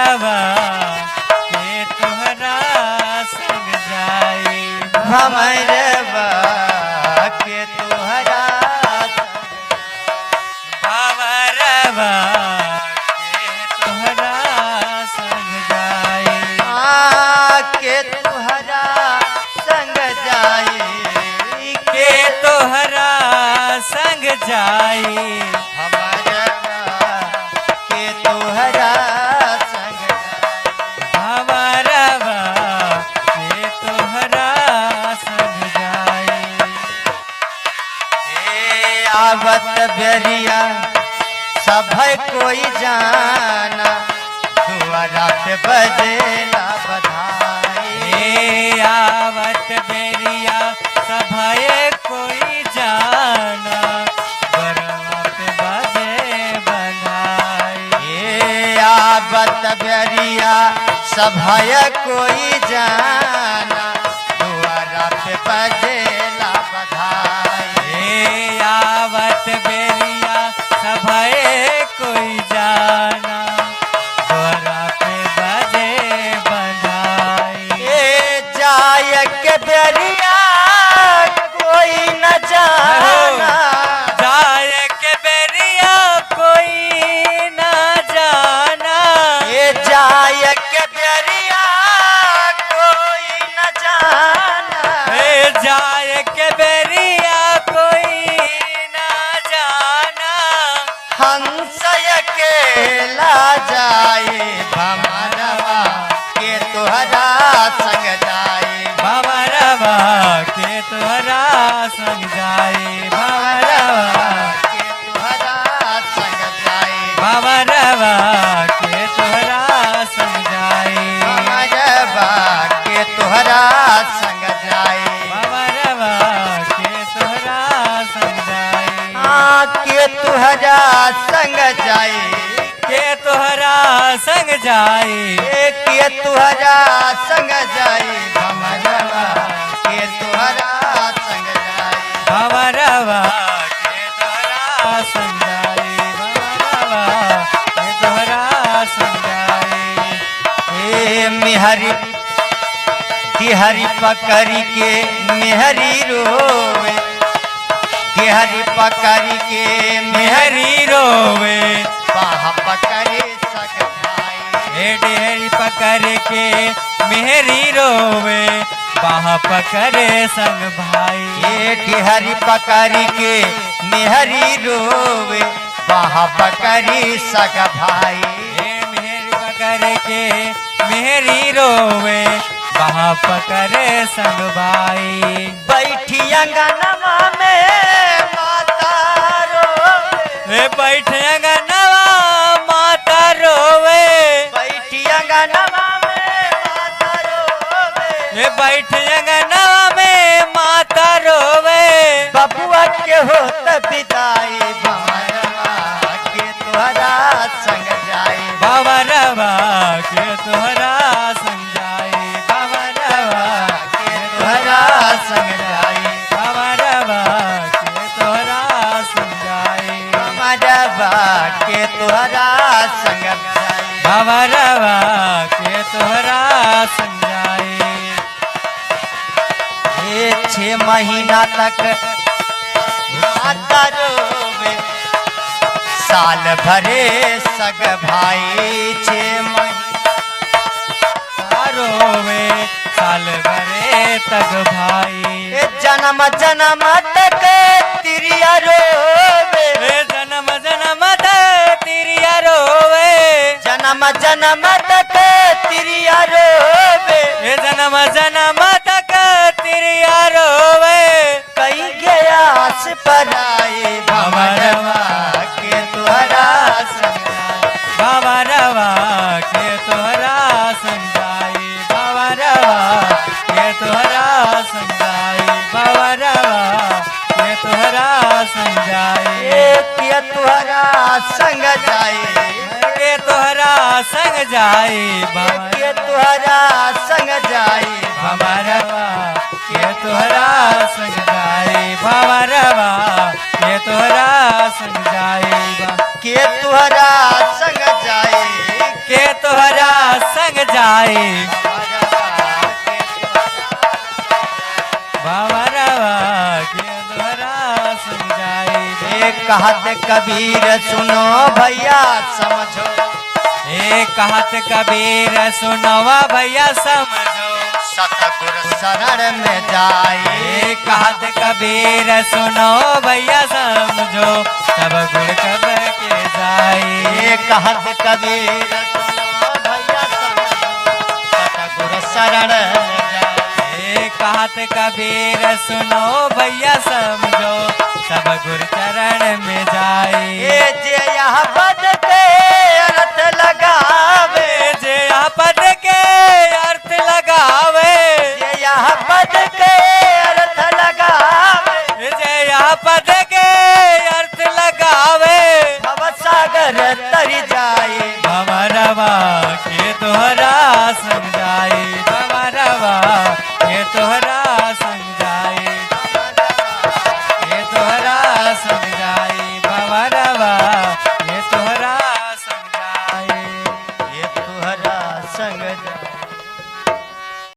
भंवरवा के तोहरा संग जाई भंवरवा के तोहरा भंवरवा के तोहरा संग जाई के तोहरा संग जाई के तोहरा संग जाई भंवरवा के तोहरा संग भंवरवा के तोहरा संग जाई आवत बेरिया सब कोई जाना दुआरा पे बजेला बधाई आवत बेरिया सभाए कोई जाना बरवा पे बजे बधाई आवत बेरिया सब कोई जाना दुआरा पे बजेला बधाई आवत बेरिया सभाए कोई जाना द्वारा पे बजे बधाई जाय के बेरिया कोई न जाना जाय के बेरिया कोई ना जाना जाय के बेरिया कोई न जाना जाय के बेरिया कोई ना जाना हंस अकेला जाए भंवरवा के तोहरा संग जाए भंवरवा के तोहरा संग जाई भंवरवा के तोहरा संग जाए भंवरवा के तोहरा संग जाई भंवरवा के तोहरा संग जाए भंवरवा के तोहरा संग जाई के तोहरा संग जाए के तोहरा संग जाई के तोहरा संग जाए भंवरवा के तोहरा संग जाए भंवरवा के तोहरा संग जाई भंवरवा के तोहरा संग जाई मिहरी तिहरी पकड़ी के मेहरी रोवे तिहरी पकड़ी के मेहरी रोवे बाह पकड़े सग भाई ढेरी पकड़ के मेहरी रोवे बाह पकड़े संग भाई ये तिहरी पकड़ी के मेहरी रोवे बाह पकड़ी सग भाई मेहरी पकड़ के मेहरी रोवे बाह पकड़े संग भाई बैठी अंगनवा में माता रोवे बैठ अंगनवा माता रोवे बैठी अंगनवा में माता रोवे बैठ अंगनवा में माता रोवे बबुआ के होत विदाई भंवरवा के तोहरा संग जाए भंवरवा के तोहरा संग जाई भंवरवा के तोहरा संग जाए भंवरवा के तोहरा संग जाई भंवरवा के तोहरा संग जाए भंवरवा के तोहरा संग जाई 6 महीना तक माता रोवे साल भरे सग भाई 6 महीना रोवे साल भरे तक भाई जन्म जन्म तक तिरिया रोवे जन्म जन्म तिरिया रोवे जन्म जन्म तक तिरिया रोवे जन्म जन्म तक तिरिया रोवे कई गयास पर आए भंवरवा के तोहरा संग भंवरवा के तोहरा संग जाई भंवरवा के तोहरा संग जाई भंवरवा के तोहरा संग जाई के तोहरा संग जाए के तोहरा संग जाई के तोहरा संग जाए भंवरवा के तोहरा संग जाई भंवरवा के तोहरा संग जाई के तोहरा संग जाए के तोहरा जाई भवरवा के तोहरा संग जाई एक कहत कबीर सुनो भैया समझो एक कहत कबीर सुनवा भैया समझो सतगुर शरण में जाई एक कहत कबीर सुनो भैया समझो सब गुण कब के जाई एक कहत कबीर सुनो भैया समझो सतगुर शरण में जाई एक कहत कबीर सुनो भैया समझो सब गुरु चरण में जाई ये जे यहाँ पद के अर्थ लगावे जे यहाँ पद के अर्थ लगावे ये यहाँ पद के अर्थ लगावे जे यहाँ पद के अर्थ लगावे भव सागर तर जाए भवरवा के तोहरा संग